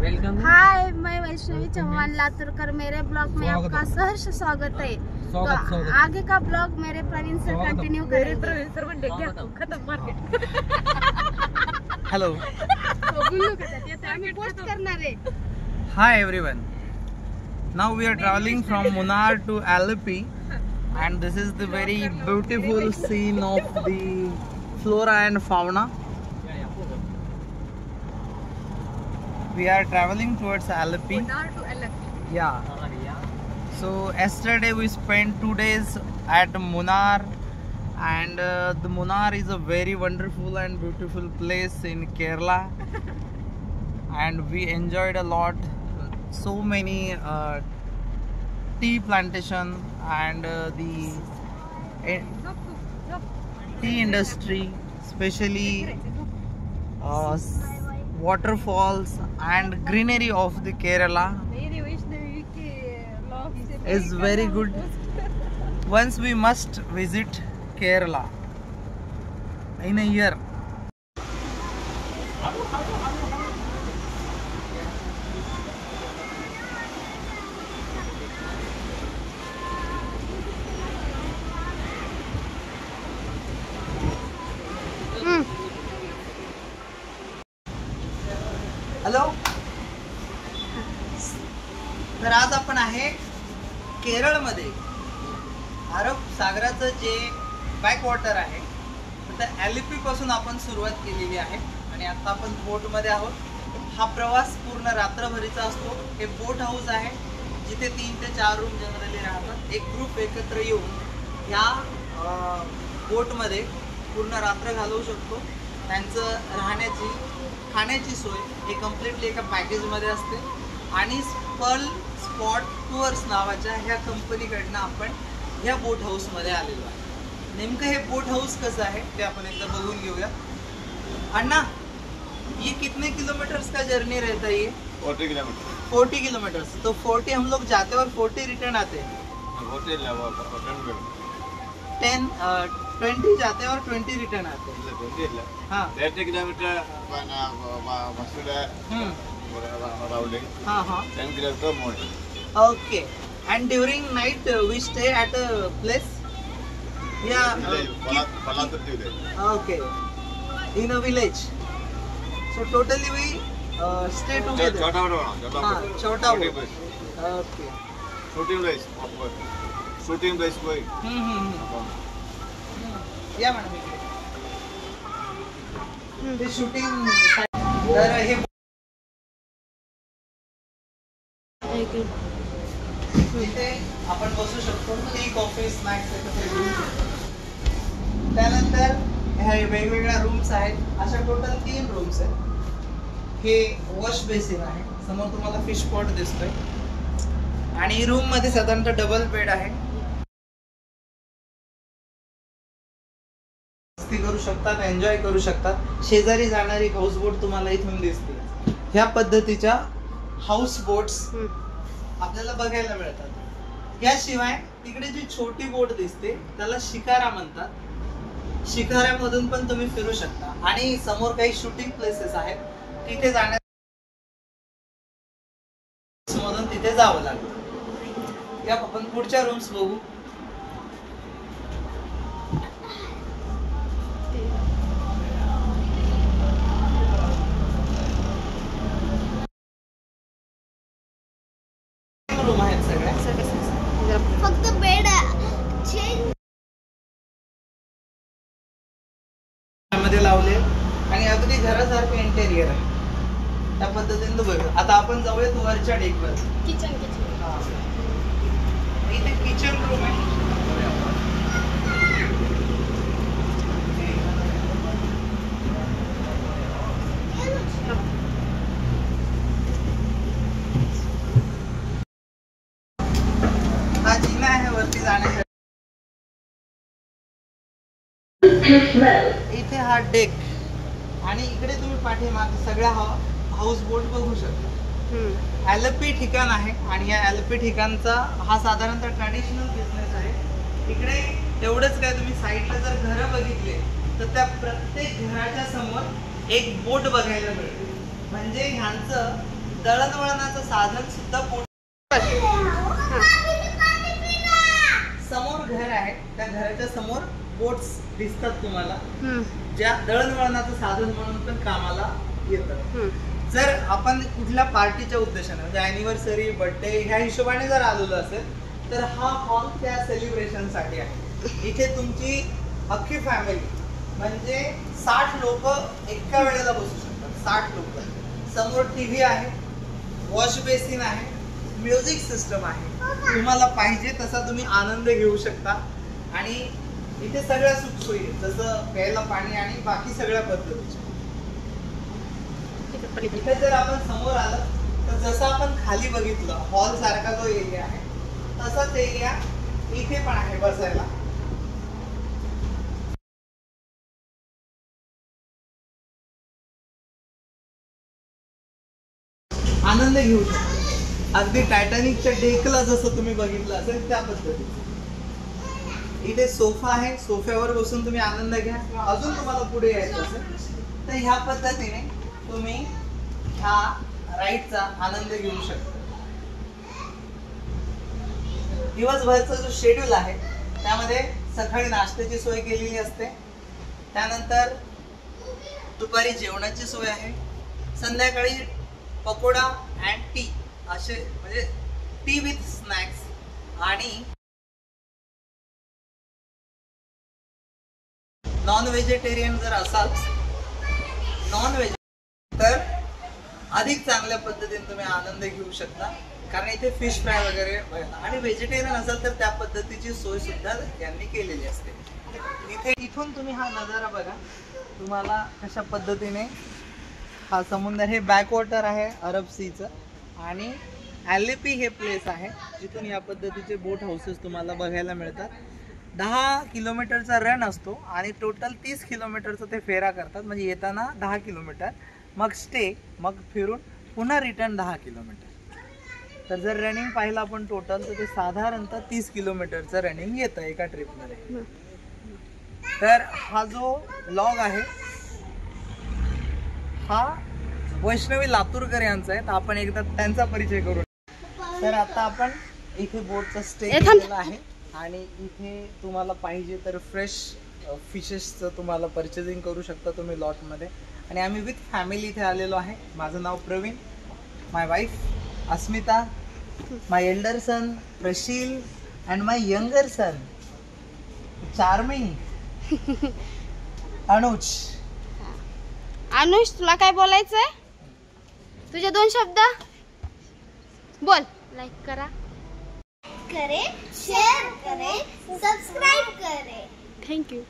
हाय, मैं वैष्णवी चौहान लातुरकर। मेरे ब्लॉग में आपका सहर्ष स्वागत है। तो आगे का ब्लॉग मेरे प्रवीण सर कंटिन्यू करेंगे। हेलो, पोस्ट करणार आहे। hi everyone. Now we are traveling from Munnar to Alleppey, and this is the very beautiful scene of the flora and fauna. We are traveling towards Alleppey. Munnar to Alleppey. Yeah. So yesterday we spent 2 days at Munnar, and the Munnar is a very wonderful and beautiful place in Kerala, and we enjoyed a lot. So many tea plantation and the tea industry, especially waterfalls and greenery of the Kerala is very good. Once we must visit Kerala in a year. Hello, तर आज आपण आहे केरळमध्ये अरब सागराचं जे backwater आहे तर एलिपी पासून आपण सुरुवात केलेली आहे आणि आता आपण बोटमध्ये आहोत. हा प्रवास पूर्ण रात्रभरीचा असतो. हे बोट हाऊस आहे जिथे 3 ते 4 रूम जनरली राहतात. एक ग्रुप एकत्र येऊन ह्या बोटमध्ये पूर्ण रात्र घालवू शकतो. त्यांचं राहण्याची खाण्याची सोय हे कम्प्लिटली एका पॅकेजमध्ये असते. आणि पर्ल स्पॉट टूअर्स नावाच्या ह्या कंपनीकडनं आपण ह्या बोट हाऊसमध्ये आलेलो आहे. नेमकं हे बोट हाऊस कसं आहे ते आपण एकदा बघून घेऊया. अन्ना, ये कितने किलोमीटर्स का जर्नी रहता है? ये 40 किलोमीटर. 40 किलोमीटर्स. तो 40 हम लोग जाते और 40 रिटर्न आते हैं. 20 जाते हैं और 20 रिटर्न आते हैं. हाँ 30 किलोमीटर राउंडिंग. हाँ हाँ 10 kilometre morning. Okay. And during night we stay at a place. Yeah. Okay. In a village. So totally we stay together. Chota Boat. Okay. Shooting place. Shooting place going. या madam ते shooting. तर हे इथे आपण बसू शकतो. Tea coffee snacks एकत्र घेऊ शकतो. त्यानंतर ह्या वेगवेगळ्या रूम्स आहेत. अशा टोटल 3 रूम्स आहेत. हे वॉश बेसिन आहे. समोर तुम्हाला फिश पॉट दिसतोय. आणि रूम मध्ये साधारणतः डबल बेड आहे. करू शकतात, एन्जॉय करू शकतात. शेजारी जाणारी हाऊस बोट तुम्हाला इथून दिसते. ह्या पद्धतीच्या हाऊस बोट्स आपल्याला बघायला मिळतात. याशिवाय तिकडे जी छोटी बोट दिसते त्याला शिकारा म्हणतात. शिकाऱ्यामधून पण तुम्ही फिरू शकता. आणि समोर काही शूटिंग प्लेसेस आहेत. तिथे जाण्या मधून तिथे जावं लागतं. या आपण पुढच्या रूम्स बघू. रूम आहेत सगळ्या. फक्त बेड चेंज मध्ये लावले आणि अगदी घरासारखं इंटेरियर आहे. त्या पद्धतीने बघू. आता आपण जाऊयात वरच्या डेकवर. किचन. इथे किचन रूम आहे. हा जिना आहे वरती जाण्यासाठी. इथे हा डेक आणि इकडे तुम्ही पाठीमागे सगळ्या हाऊस बोट बघू शकता. एलिपी ठिकाण आहे आणि या एलिपी ठिकाणचा हा साधारणतः ट्रॅडिशनल बिझनेस आहे. इकडे एवढंच काय, तुम्ही साईडला जर घरं बघितले तर त्या प्रत्येक घराच्या समोर एक बोट बघायला मिळते. म्हणजे ह्यांचं दळणवळणाचं साधन सुद्धा समोर घर आहे, त्या घराच्या समोर बोट्स दिसतात तुम्हाला, ज्या दळणवळणाचं साधन म्हणून पण कामाला येतात. जर आपण कुठल्या पार्टीच्या उद्देशाने म्हणजे अॅनिव्हर्सरी, बर्थडे ह्या हिशोबाने जर आलेलो असेल तर हा हॉल त्या सेलिब्रेशन साठी आहे. इथे तुमची अख्खी फॅमिली म्हणजे 60 लोक एका वेळेला बसू शकतात. 60 लोक. समोर टीव्ही आहे, वॉश बेसिन आहे, म्युझिक सिस्टम आहे. तुम्हाला पाहिजे तसा तुम्ही आनंद घेऊ शकता. आणि इथे सगळ्या सुखसोयी जसं प्यायला पाणी आणि बाकी सगळ्या पद्धतीच्या. इथे जर आपण समोर आलं तर जसं आपण खाली बघितलं हॉल सारखा जो एरिया आहे तसाच एरिया इथे पण आहे बसायला. आनंद घेऊ शकता. अगदी टायटॅनिकच्या डेकला जसं तुम्ही बघितलं असेल त्या पद्धतीने. इथे सोफा आहे, सोफ्यावर बसून तुम्ही आनंद घ्या. अजून तुम्हाला पुढे यायचं असेल तर ह्या पद्धतीने तुम्ही ह्या राईडचा आनंद घेऊ शकता. दिवसभरचा जो शेड्यूल आहे त्यामध्ये सकाळी नाश्त्याची सोय केलेली असते, त्यानंतर दुपारी जेवणाची सोय आहे, संध्याकाळी पकोडा अँड टी असे म्हणजे टी विथ स्नॅक्स. आणि नॉन व्हेजिटेरियन जर असाल तर अधिक चांगल्या पद्धतीने तुम्ही आनंद घेऊ शकता, कारण इथे फिश फ्राय वगैरे. आणि व्हेजिटेरियन असाल तर त्या पद्धतीची सोय सुद्धा यांनी केलेली असते. इथून तुम्ही हा नजारा बघा, तुम्हाला कशा पद्धतीने हा समुद्र, हे बॅकवॉटर आहे अरब सीचं. आणि ॲलिपी हे प्लेस आहे जिथून या पद्धतीचे बोट हाऊसेस तुम्हाला बघायला मिळतात. 10 किलोमीटरचा रन असतो आणि टोटल 30 किलोमीटरचा ते फेरा करतात. म्हणजे येताना 10 किलोमीटर, मग स्टे, मग फिरून पुन्हा रिटर्न 10 किलोमीटर. तर जर रनिंग पाहिलं आपण टोटल तर ते साधारणतः 30 किलोमीटरचं रनिंग येतं एका ट्रिपमध्ये. तर हा जो ब्लॉग आहे हा वैष्णवी लातूरकर यांचा आहे, तर आपण एकदा त्यांचा परिचय करू. तर आता आपण इथे बोटचा स्टे केलेला आहे आणि इथे तुम्हाला पाहिजे तर फ्रेश फिशेसचं तुम्हाला परचेसिंग करू शकता तुम्ही लॉटमध्ये. आणि आम्ही विथ फॅमिली इथे आलेलो आहे. माझं नाव Praveen, my wife Asmita, my elder son Prashil and my younger son charming Anuj. Anuj, तुला काय बोलायचंय? तुझे 2 शब्द बोल. लाईक करा, शेयर करें, सब्सक्राइब करें. थँक्यू.